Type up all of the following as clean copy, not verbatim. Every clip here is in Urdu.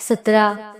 17,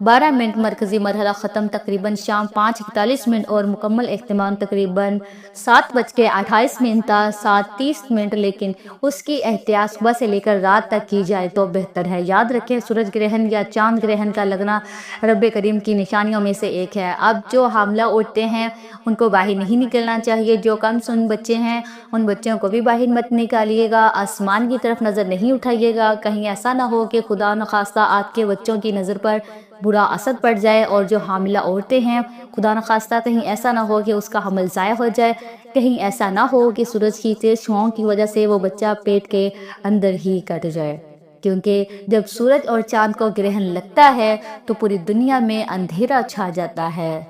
12 منٹ مرکزی مرحلہ ختم تقریباً شام 5:41 اور مکمل اختتام تقریباً 7:28 تا 7:30، لیکن اس کی احتیاط صبح سے لے کر رات تک کی جائے تو بہتر ہے۔ یاد رکھیں سورج گرہن یا چاند گرہن کا لگنا رب کریم کی نشانیوں میں سے ایک ہے۔ اب جو حاملہ عورتیں ہیں ان کو باہر نہیں نکلنا چاہیے، جو کم سن بچے ہیں ان بچوں کو بھی باہر مت نکالیے گا، آسمان کی طرف نظر نہیں اٹھائیے گا، کہیں ایسا نہ ہو کہ خدا نخواستہ آپ کے بچوں کی نظر پر برا اثر پڑ جائے، اور جو حاملہ عورتیں ہیں خدا نخواستہ کہیں ایسا نہ ہو کہ اس کا حمل ضائع ہو جائے، کہیں ایسا نہ ہو کہ سورج کی تیز چھاؤں کی وجہ سے وہ بچہ پیٹ کے اندر ہی کٹ جائے، کیونکہ جب سورج اور چاند کو گرہن لگتا ہے تو پوری دنیا میں اندھیرا چھا جاتا ہے،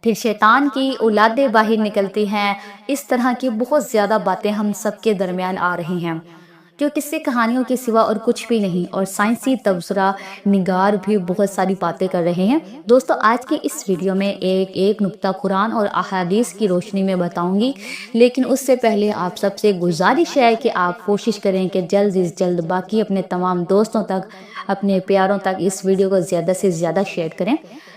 پھر شیطان کی اولادیں باہر نکلتی ہیں۔ اس طرح کی بہت زیادہ باتیں ہم سب کے درمیان آ رہی ہیں جو قصے کہانیوں کے سوا اور کچھ بھی نہیں، اور سائنسی تبصرہ نگار بھی بہت ساری باتیں کر رہے ہیں۔ دوستو آج کی اس ویڈیو میں ایک نکتہ قرآن اور احادیث کی روشنی میں بتاؤں گی، لیکن اس سے پہلے آپ سب سے گزارش ہے کہ آپ کوشش کریں کہ جلد از جلد باقی اپنے تمام دوستوں تک، اپنے پیاروں تک اس ویڈیو کو زیادہ سے زیادہ شیئر کریں،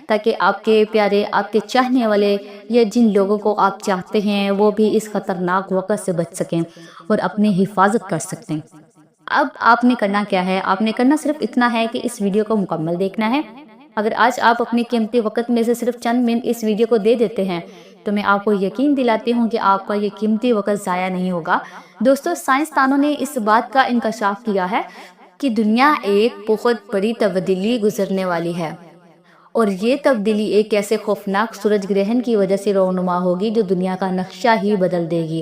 تاکہ آپ کے پیارے، آپ کے چاہنے والے یا جن لوگوں کو آپ چاہتے ہیں وہ بھی اس خطرناک وقت سے بچ سکیں اور اپنی حفاظت کر سکتے ہیں۔ اب آپ نے کرنا کیا ہے؟ آپ نے کرنا صرف اتنا ہے کہ اس ویڈیو کو مکمل دیکھنا ہے۔ اگر آج آپ اپنی قیمتی وقت میں سے صرف چند منٹ اس ویڈیو کو دے دیتے ہیں تو میں آپ کو یقین دلاتی ہوں کہ آپ کا یہ قیمتی وقت ضائع نہیں ہوگا۔ دوستو سائنسدانوں نے اس بات کا انکشاف کیا ہے کہ دنیا ایک بہت بڑی تبدیلی گزرنے والی ہے، اور یہ تبدیلی ایک ایسے خوفناک سورج گرہن کی وجہ سے رونما ہوگی جو دنیا کا نقشہ ہی بدل دے گی۔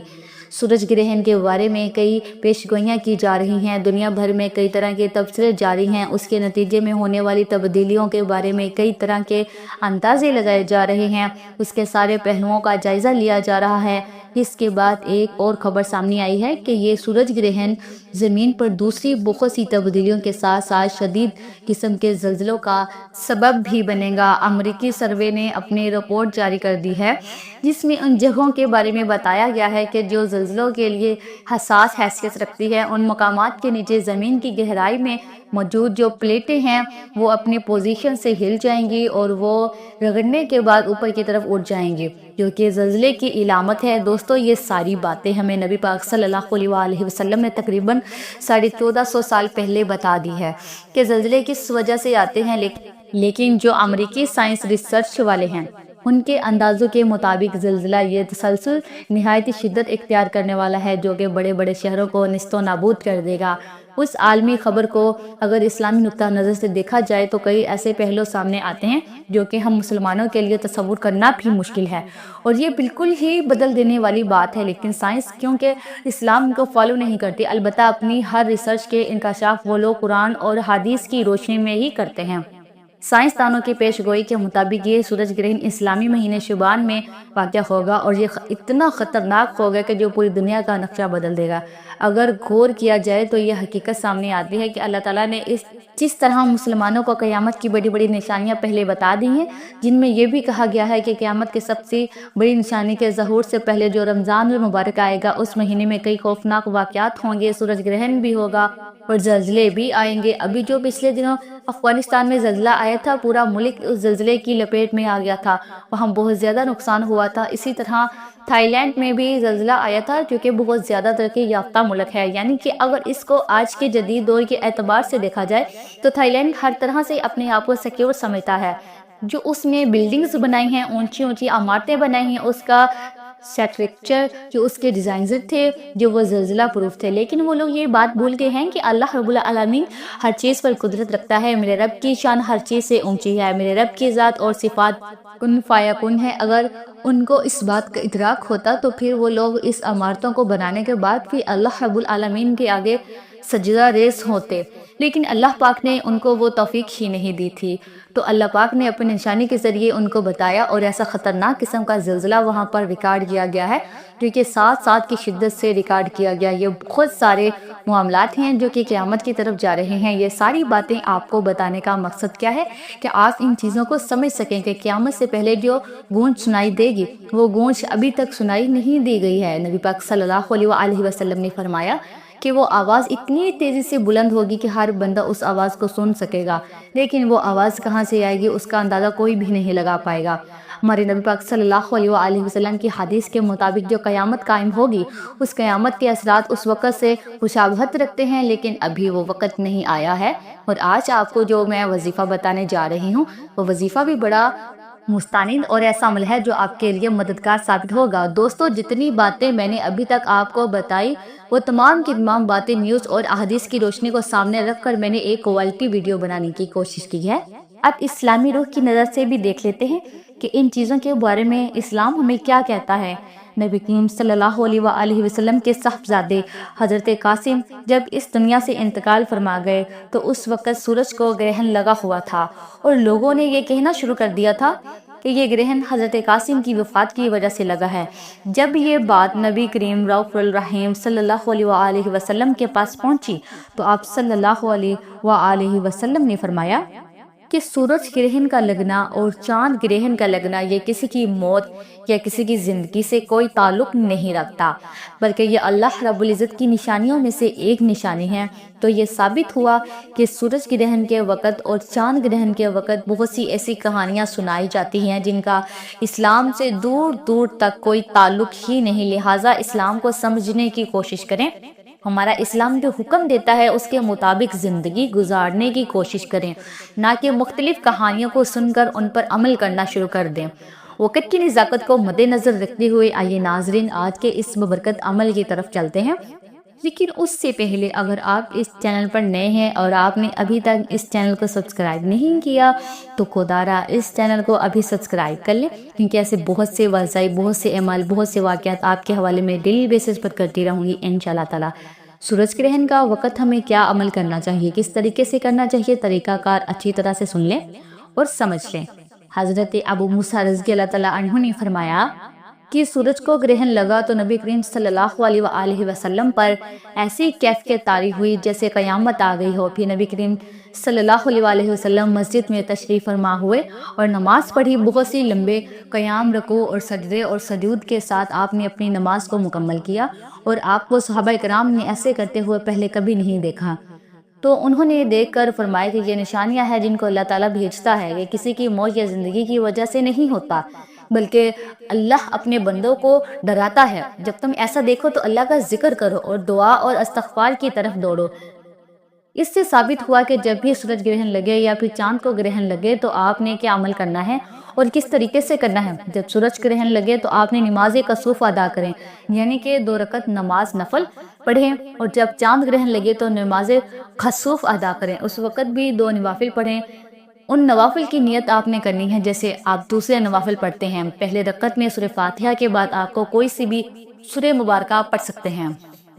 سورج گرہن کے بارے میں کئی پیشگوئیاں کی جا رہی ہیں، دنیا بھر میں کئی طرح کے تبصرے جاری ہیں، اس کے نتیجے میں ہونے والی تبدیلیوں کے بارے میں کئی طرح کے اندازے لگائے جا رہے ہیں، اس کے سارے پہلوؤں کا جائزہ لیا جا رہا ہے۔ اس کے بعد ایک اور خبر سامنے آئی ہے کہ یہ سورج گرہن زمین پر دوسری بہت سی تبدیلیوں کے ساتھ ساتھ شدید قسم کے زلزلوں کا سبب بھی بنے گا۔ امریکی سروے نے اپنی رپورٹ جاری کر دی ہے جس میں ان جگہوں کے بارے میں بتایا گیا ہے کہ جو زلزلوں کے لیے حساس حیثیت رکھتی ہے۔ ان مقامات کے نیچے زمین کی گہرائی میں موجود جو پلیٹیں ہیں وہ اپنی پوزیشن سے ہل جائیں گی اور وہ رگڑنے کے بعد اوپر کی طرف اٹھ جائیں گی، جو کہ زلزلے کی علامت ہے۔ دوستو یہ ساری باتیں ہمیں نبی پاک صلی اللہ علیہ وسلم نے تقریباً 1450 سال پہلے بتا دی ہے کہ زلزلے کس وجہ سے آتے ہیں، لیکن جو امریکی سائنس ریسرچ والے ہیں ان کے اندازوں کے مطابق زلزلہ یہ تسلسل نہایت شدت اختیار کرنے والا ہے جو کہ بڑے بڑے شہروں کو نیست و نابود کر دے گا۔ اس عالمی خبر کو اگر اسلامی نقطہ نظر سے دیکھا جائے تو کئی ایسے پہلو سامنے آتے ہیں جو کہ ہم مسلمانوں کے لیے تصور کرنا بھی مشکل ہے، اور یہ بالکل ہی بدل دینے والی بات ہے، لیکن سائنس کیونکہ اسلام کو فالو نہیں کرتی، البتہ اپنی ہر ریسرچ کے انکشاف وہ لوگ قرآن اور حدیث کی روشنی میں ہی کرتے ہیں۔ سائنسدانوں کی پیش گوئی کے مطابق یہ سورج گرہن اسلامی مہینے شعبان میں واقع ہوگا، اور یہ اتنا خطرناک ہوگا کہ جو پوری دنیا کا نقشہ بدل دے گا۔ اگر غور کیا جائے تو یہ حقیقت سامنے آتی ہے کہ اللہ تعالیٰ نے جس طرح مسلمانوں کو قیامت کی بڑی بڑی نشانیاں پہلے بتا دی ہیں، جن میں یہ بھی کہا گیا ہے کہ قیامت کی سب سے بڑی نشانی کے ظہور سے پہلے جو رمضان المبارک آئے گا اس مہینے میں کئی خوفناک واقعات ہوں گے، سورج گرہن بھی ہوگا اور زلزلے بھی آئیں گے۔ ابھی جو پچھلے دنوں افغانستان میں زلزلہ آیا تھا، پورا ملک اس زلزلے کی لپیٹ میں آ گیا تھا، وہاں بہت زیادہ نقصان ہوا تھا۔ اسی طرح تھائی لینڈ میں بھی زلزلہ آیا تھا جو کہ بہت زیادہ ترقی یافتہ ملک ہے، یعنی کہ اگر اس کو آج کے جدید دور کے اعتبار سے دیکھا جائے تو تھائی لینڈ ہر طرح سے اپنے آپ کو سیکیور سمجھتا ہے، جو اس نے بلڈنگز بنائی ہیں، اونچی اونچی عمارتیں بنائی ہیں، اس کا اسٹرکچر جو اس کے ڈیزائنر تھے جو وہ زلزلہ پروف تھے، لیکن وہ لوگ یہ بات بھول گئے ہیں کہ اللہ رب العالمین ہر چیز پر قدرت رکھتا ہے، میرے رب کی شان ہر چیز سے اونچی ہے، میرے رب کی ذات اور صفات کن فیکون ہے۔ اگر ان کو اس بات کا ادراک ہوتا تو پھر وہ لوگ اس عمارتوں کو بنانے کے بعد بھی اللہ رب العالمین کے آگے سجدہ ریز ہوتے، لیکن اللہ پاک نے ان کو وہ توفیق ہی نہیں دی تھی۔ تو اللہ پاک نے اپنی نشانی کے ذریعے ان کو بتایا، اور ایسا خطرناک قسم کا زلزلہ وہاں پر ریکارڈ کیا گیا ہے جو کہ 7 کی شدت سے ریکارڈ کیا گیا۔ یہ بہت سارے معاملات ہیں جو کہ قیامت کی طرف جا رہے ہیں۔ یہ ساری باتیں آپ کو بتانے کا مقصد کیا ہے کہ آپ ان چیزوں کو سمجھ سکیں کہ قیامت سے پہلے جو گونج سنائی دے گی وہ گونج ابھی تک سنائی نہیں دی گئی ہے۔ نبی پاک صلی اللہ علیہ وسلم نے فرمایا کہ وہ آواز اتنی تیزی سے بلند ہوگی کہ ہر بندہ اس آواز کو سن سکے گا، لیکن وہ آواز کہاں سے آئے گی اس کا اندازہ کوئی بھی نہیں لگا پائے گا۔ ہمارے نبی پاک صلی اللہ علیہ وآلہ وسلم کی حدیث کے مطابق جو قیامت قائم ہوگی، اس قیامت کے اثرات اس وقت سے مشابہت رکھتے ہیں، لیکن ابھی وہ وقت نہیں آیا ہے۔ اور آج آپ کو جو میں وظیفہ بتانے جا رہی ہوں، وہ وظیفہ بھی بڑا مستند اور ایسا عمل ہے جو آپ کے لیے مددگار ثابت ہوگا۔ دوستو، جتنی باتیں میں نے ابھی تک آپ کو بتائی، وہ تمام کی تمام باتیں نیوز اور احادیث کی روشنی کو سامنے رکھ کر میں نے ایک کوالٹی ویڈیو بنانے کی کوشش کی ہے۔ اب اسلامی روح کی نظر سے بھی دیکھ لیتے ہیں کہ ان چیزوں کے بارے میں اسلام ہمیں کیا کہتا ہے۔ نبی کریم صلی اللہ علیہ وآلہ وسلم کے صاحبزادے حضرت قاسم جب اس دنیا سے انتقال فرما گئے تو اس وقت سورج کو گرہن لگا ہوا تھا، اور لوگوں نے یہ کہنا شروع کر دیا تھا کہ یہ گرہن حضرت قاسم کی وفات کی وجہ سے لگا ہے۔ جب یہ بات نبی کریم رؤوف الرحیم صلی اللہ علیہ وآلہ وسلم کے پاس پہنچی تو آپ صلی اللہ علیہ وآلہ وسلم نے فرمایا کہ سورج گرہن کا لگنا اور چاند گرہن کا لگنا یہ کسی کی موت یا کسی کی زندگی سے کوئی تعلق نہیں رکھتا، بلکہ یہ اللہ رب العزت کی نشانیوں میں سے ایک نشانی ہے۔ تو یہ ثابت ہوا کہ سورج گرہن کے وقت اور چاند گرہن کے وقت بہت سی ایسی کہانیاں سنائی جاتی ہیں جن کا اسلام سے دور دور تک کوئی تعلق ہی نہیں، لہٰذا اسلام کو سمجھنے کی کوشش کریں۔ ہمارا اسلام جو حکم دیتا ہے اس کے مطابق زندگی گزارنے کی کوشش کریں، نہ کہ مختلف کہانیوں کو سن کر ان پر عمل کرنا شروع کر دیں۔ وقت کی نزاکت کو مد نظر رکھتے ہوئے آئیے ناظرین آج کے اس ببرکت عمل کی طرف چلتے ہیں، لیکن اس سے پہلے اگر آپ اس چینل پر نئے ہیں اور آپ نے ابھی تک اس چینل کو سبسکرائب نہیں کیا تو خدارا اس چینل کو ابھی سبسکرائب کر لیں، کیونکہ ایسے بہت سے وظائف، بہت سے اعمال، بہت سے واقعات آپ کے حوالے میں ڈیلی بیسس پر کرتی رہوں گی انشاءاللہ تعالی۔ سورج گرہن کا وقت ہمیں کیا عمل کرنا چاہیے، کس طریقے سے کرنا چاہیے، طریقہ کار اچھی طرح سے سن لیں اور سمجھ لیں۔ حضرت ابو موسیٰ رضی اللہ تعالیٰ عنہ نے فرمایا کہ سورج کو گرہن لگا تو نبی کریم صلی اللہ علیہ وآلہ وسلم پر ایسی کیفیت طاری ہوئی جیسے قیامت آ گئی ہو۔ پھر نبی کریم صلی اللہ علیہ وآلہ وسلم مسجد میں تشریف فرما ہوئے اور نماز پڑھی، بہت سی لمبے قیام، رکوع اور سجدے اور سجود کے ساتھ آپ نے اپنی نماز کو مکمل کیا، اور آپ کو صحابہ کرام نے ایسے کرتے ہوئے پہلے کبھی نہیں دیکھا۔ تو انہوں نے دیکھ کر فرمایا کہ یہ نشانیاں ہیں جن کو اللہ تعالیٰ بھیجتا ہے، یہ کسی کی موت یا زندگی کی وجہ سے نہیں ہوتا، بلکہ اللہ اپنے بندوں کو ڈراتا ہے۔ جب تم ایسا دیکھو تو اللہ کا ذکر کرو اور دعا اور استغفار کی طرف دوڑو۔ اس سے ثابت ہوا کہ جب بھی سورج گرہن لگے یا پھر چاند کو گرہن لگے تو آپ نے کیا عمل کرنا ہے اور کس طریقے سے کرنا ہے۔ جب سورج گرہن لگے تو آپ نے نماز کسوف ادا کریں، یعنی کہ 2 رکعت نماز نفل پڑھیں، اور جب چاند گرہن لگے تو نماز خسوف ادا کریں، اس وقت بھی 2 نوافل پڑھیں۔ ان نوافل کی نیت آپ نے کرنی ہے جیسے آپ دوسرے نوافل پڑھتے ہیں۔ پہلے رکعت میں سورہ فاتحہ کے بعد آپ کو کوئی سی بھی سورہ مبارکہ پڑھ سکتے ہیں،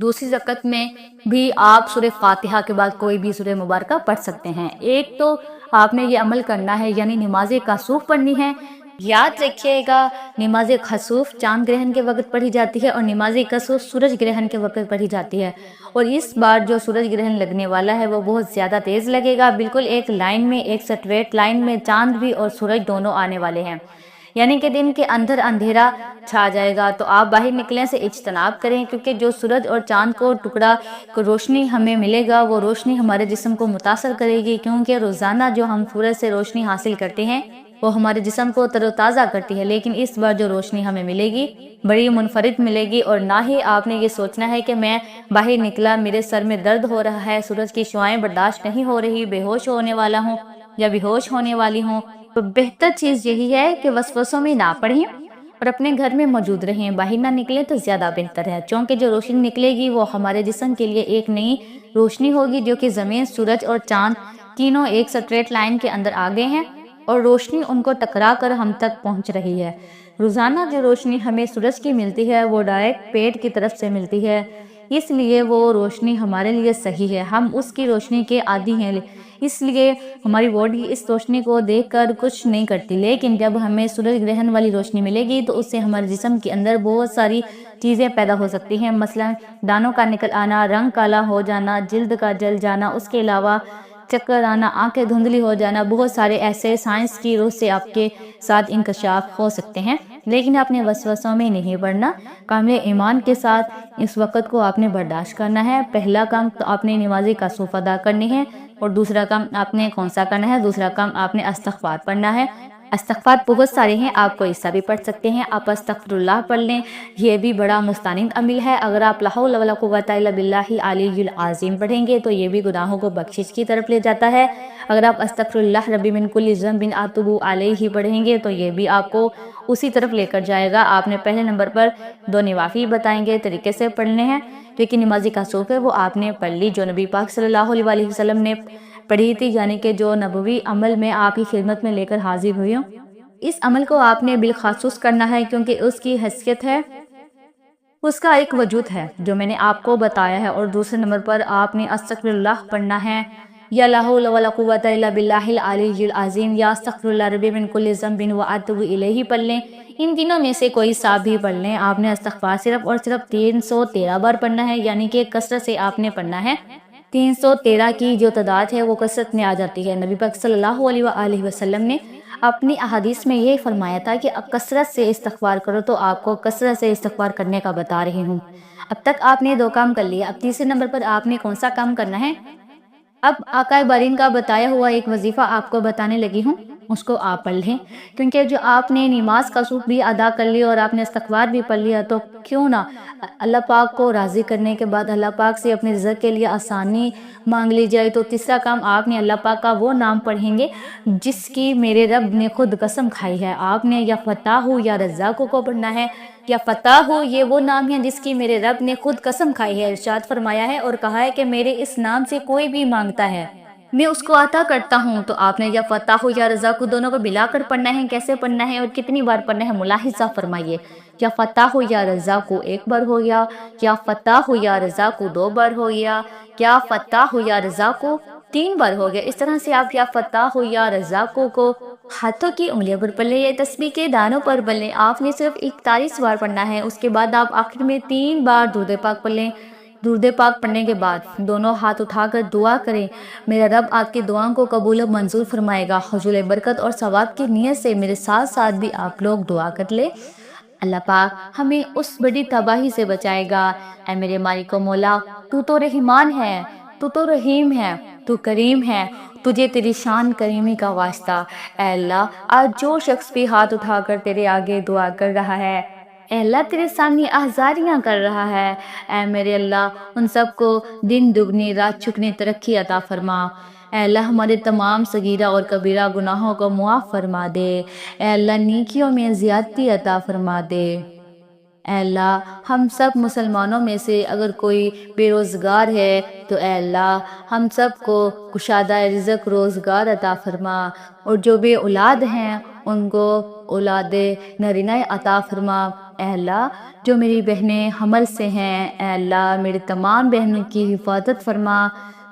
دوسری رکعت میں بھی آپ سورہ فاتحہ کے بعد کوئی بھی سورہ مبارکہ پڑھ سکتے ہیں۔ ایک تو آپ نے یہ عمل کرنا ہے، یعنی نماز کسوف پڑھنی ہے۔ یاد رکھیے گا، نماز خسوف چاند گرہن کے وقت پڑھی جاتی ہے اور نماز کسوف سورج گرہن کے وقت پڑھی جاتی ہے، اور اس بار جو سورج گرہن لگنے والا ہے وہ بہت زیادہ تیز لگے گا، بالکل ایک لائن میں، ایک سٹریٹ لائن میں چاند بھی اور سورج دونوں آنے والے ہیں، یعنی کہ دن کے اندر اندھیرا چھا جائے گا۔ تو آپ باہر نکلنے سے اجتناب کریں، کیونکہ جو سورج اور چاند کو ٹکڑا روشنی ہمیں ملے گا وہ روشنی ہمارے جسم کو متاثر کرے گی، کیونکہ روزانہ جو ہم سورج سے روشنی حاصل کرتے ہیں وہ ہمارے جسم کو تر و تازہ کرتی ہے، لیکن اس بار جو روشنی ہمیں ملے گی بڑی منفرد ملے گی، اور نہ ہی آپ نے یہ سوچنا ہے کہ میں باہر نکلا، میرے سر میں درد ہو رہا ہے، سورج کی شعاعیں برداشت نہیں ہو رہی، بے ہوش ہونے والا ہوں یا بے ہوش ہونے والی ہوں۔ تو بہتر چیز یہی ہے کہ وسوسوں میں نہ پڑھیں اور اپنے گھر میں موجود رہیں، باہر نہ نکلیں تو زیادہ بہتر ہے، چونکہ جو روشنی نکلے گی وہ ہمارے جسم کے لیے ایک نئی روشنی ہوگی، جو کہ زمین، سورج اور چاند تینوں ایک سٹریٹ لائن کے اندر آگے ہیں اور روشنی ان کو ٹکرا کر ہم تک پہنچ رہی ہے۔ روزانہ جو روشنی ہمیں سورج کی ملتی ہے وہ ڈائریکٹ پیٹ کی طرف سے ملتی ہے، اس لیے وہ روشنی ہمارے لیے صحیح ہے، ہم اس کی روشنی کے عادی ہیں، اس لیے ہماری باڈی اس روشنی کو دیکھ کر کچھ نہیں کرتی، لیکن جب ہمیں سورج گرہن والی روشنی ملے گی تو اس سے ہمارے جسم کے اندر بہت ساری چیزیں پیدا ہو سکتی ہیں، مثلا دانوں کا نکل آنا، رنگ کالا ہو جانا، جلد کا جل جانا، اس کے علاوہ چکر آنا، آنکھیں دھندلی ہو جانا، بہت سارے ایسے سائنس کی روح سے آپ کے ساتھ انکشاف ہو سکتے ہیں، لیکن آپ نے وسوسوں میں نہیں پڑنا۔ کامل ایمان کے ساتھ اس وقت کو آپ نے برداشت کرنا ہے۔ پہلا کام تو آپ نے نمازی کا صف ادا کرنی ہے، اور دوسرا کام آپ نے کون سا کرنا ہے؟ دوسرا کام آپ نے استغفار پڑھنا ہے۔ استغفار بہت سارے ہیں، آپ کو حصہ بھی پڑھ سکتے ہیں، آپ استغفر اللہ پڑھ لیں، یہ بھی بڑا مستند عمل ہے۔ اگر آپ لا حول ولا قوۃ الا باللہ العلی العظیم پڑھیں گے تو یہ بھی گناہوں کو بخشش کی طرف لے جاتا ہے۔ اگر آپ استغفر اللہ ربی من کل ذنب اتوب الیہ پڑھیں گے تو یہ بھی آپ کو اسی طرف لے کر جائے گا۔ آپ نے پہلے نمبر پر 2 نوافل بتائیں گے طریقے سے پڑھنے ہیں، لیکن نمازی کا صوف ہے وہ آپ نے پڑھ لی جو نبی پاک صلی اللہ علیہ وسلم نے پڑھی تھی، یعنی کہ جو نبوی عمل میں آپ کی خدمت میں لے کر حاضر ہوئی ہوں۔ اس عمل کو آپ نے بالخصوص کرنا ہے کیونکہ اس کی حیثیت ہے، اس کا ایک وجود ہے جو میں نے آپ کو بتایا ہے۔ اور دوسرے نمبر پر آپ نے استغفر اللہ پڑھنا ہے، یا لا حول ولا قوۃ الا باللہ العلی العظیم، یا استغفر اللہ ربی من کل ذنب واتوب الیہ پڑھ لیں۔ ان تینوں میں سے کوئی سا بھی پڑھ لیں، آپ نے استغفار صرف اور صرف 313 بار پڑھنا ہے، یعنی کہ کثرت سے آپ نے پڑھنا ہے۔ 313 کی جو تعداد ہے وہ کثرت میں آ جاتی ہے۔ نبی پاک صلی اللہ علیہ وآلہ وسلم نے اپنی احادیث میں یہ فرمایا تھا کہ اب کثرت سے استغفار کرو، تو آپ کو کثرت سے استغفار کرنے کا بتا رہی ہوں۔ اب تک آپ نے 2 کام کر لیے، اب تیسرے نمبر پر آپ نے کون سا کام کرنا ہے؟ اب آقا بارین کا بتایا ہوا ایک وظیفہ آپ کو بتانے لگی ہوں، اس کو آپ پڑھ لیں، کیونکہ جو آپ نے نماز کا صف بھی ادا کر لی اور آپ نے استغفار بھی پڑھ لیا، تو کیوں نہ اللہ پاک کو راضی کرنے کے بعد اللہ پاک سے اپنے رزق کے لیے آسانی مانگ لی جائے۔ تو تیسرا کام آپ نے اللہ پاک کا وہ نام پڑھیں گے جس کی میرے رب نے خود قسم کھائی ہے۔ آپ نے یا فتاح یا رزاق کو پڑھنا ہے، یا فتاح یہ وہ نام ہے جس کی میرے رب نے خود قسم کھائی ہے، ارشاد فرمایا ہے اور کہا ہے کہ میرے اس نام سے کوئی بھی مانگتا ہے میں اس کو عطا کرتا ہوں۔ تو آپ نے یا فتاح یا رزاق دونوں کو ملا کر پڑھنا ہے۔ کیسے پڑھنا ہے اور کتنی بار پڑھنا ہے ملاحظہ فرمائیے۔ یا فتاح یا رزاق 1 بار ہو گیا، یا فتاح یا رزاق 2 بار ہو گیا، یا فتاح یا رزاق 3 بار ہو گیا۔ اس طرح سے آپ یا فتاح یا رزاق کو ہاتھوں کی انگلیوں پر پڑھ لیں یا تسبیح کے دانوں پر پڑھ لیں۔ آپ نے صرف 41 بار پڑھنا ہے۔ اس کے بعد آپ آخر میں 3 بار درود پاک پڑھ لیں۔ درود پاک پڑھنے کے بعد دونوں ہاتھ اٹھا کر دعا کریں، میرا رب آپ کی دعاؤں کو قبول و منظور فرمائے گا۔ حصول برکت اور ثواب کی نیت سے میرے ساتھ ساتھ بھی آپ لوگ دعا کر لیں، اللہ پاک ہمیں اس بڑی تباہی سے بچائے گا۔ اے میرے مالک و مولا، تو تو رحمان ہے، تو تو رحیم ہے، تو کریم ہے، تجھے تیری شان کریمی کا واسطہ۔ اے اللہ، آج جو شخص بھی ہاتھ اٹھا کر تیرے آگے دعا کر رہا ہے، اے اللہ تیرے سامنے آزاریاں کر رہا ہے، اے میرے اللہ ان سب کو دن دگنی رات چگنی ترقی عطا فرما۔ اے اللہ ہمارے تمام صغیرہ اور کبیرہ گناہوں کو معاف فرما دے۔ اے اللہ نیکیوں میں زیادتی عطا فرما دے۔ اے اللہ ہم سب مسلمانوں میں سے اگر کوئی بے روزگار ہے تو اے اللہ ہم سب کو کشادہ رزق روزگار عطا فرما، اور جو بے اولاد ہیں ان کو اولاد نرینہ عطا فرما۔ اے اللہ جو میری بہنیں حمل سے ہیں، اے اللہ میری تمام بہنوں کی حفاظت فرما،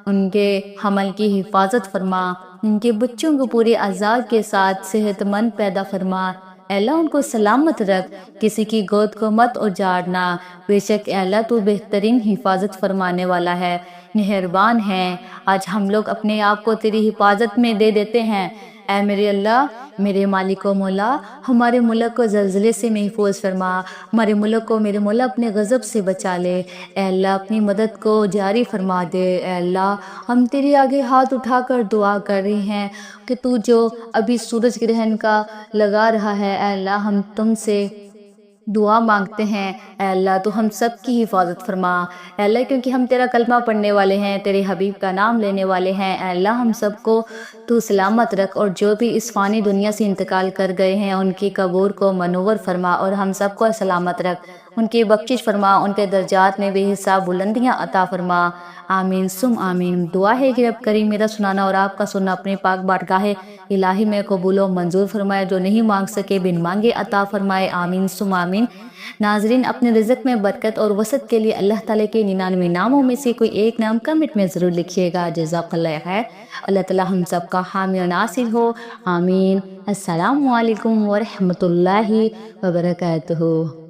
ان کے حمل کی حفاظت فرما، ان کے بچوں کو پورے اعزاز کے ساتھ صحت مند پیدا فرما۔ اے اللہ ان کو سلامت رکھ، کسی کی گود کو مت اجاڑنا، بے شک اے اللہ تو بہترین حفاظت فرمانے والا ہے، مہربان ہے۔ آج ہم لوگ اپنے آپ کو تیری حفاظت میں دے دیتے ہیں۔ اے میرے اللہ، میرے مالک و مولا، ہمارے ملک کو زلزلے سے محفوظ فرما، ہمارے ملک کو میرے مولا اپنے غضب سے بچا لے۔ اے اللہ اپنی مدد کو جاری فرما دے۔ اے اللہ ہم تیرے آگے ہاتھ اٹھا کر دعا کر رہے ہیں کہ تو جو ابھی سورج گرہن کا لگا رہا ہے، اے اللہ ہم تم سے دعا مانگتے ہیں، اے اللہ تو ہم سب کی حفاظت فرما۔ اے اللہ کیونکہ ہم تیرا کلمہ پڑھنے والے ہیں، تیرے حبیب کا نام لینے والے ہیں، اے اللہ ہم سب کو تو سلامت رکھ، اور جو بھی اس فانی دنیا سے انتقال کر گئے ہیں ان کی قبور کو منور فرما، اور ہم سب کو سلامت رکھ، ان کی بخشش فرما، ان کے درجات میں بے حساب بلندیاں عطا فرما۔ آمین سم آمین۔ دعا ہے کہ رب کریم میرا سنانا اور آپ کا سننا اپنے پاک بارگاہ الہی میں قبول و منظور فرمائے، جو نہیں مانگ سکے بن مانگے عطا فرمائے۔ آمین سم آمین۔ ناظرین اپنے رزق میں برکت اور وسعت کے لیے اللہ تعالیٰ کے 99 ناموں میں سے کوئی ایک نام کمنٹ میں ضرور لکھیے گا۔ جزاک اللہ خیر۔ اللہ تعالیٰ ہم سب کا حامی و ناصر ہو، آمین۔ السلام علیکم ورحمۃ اللہ وبرکاتہ۔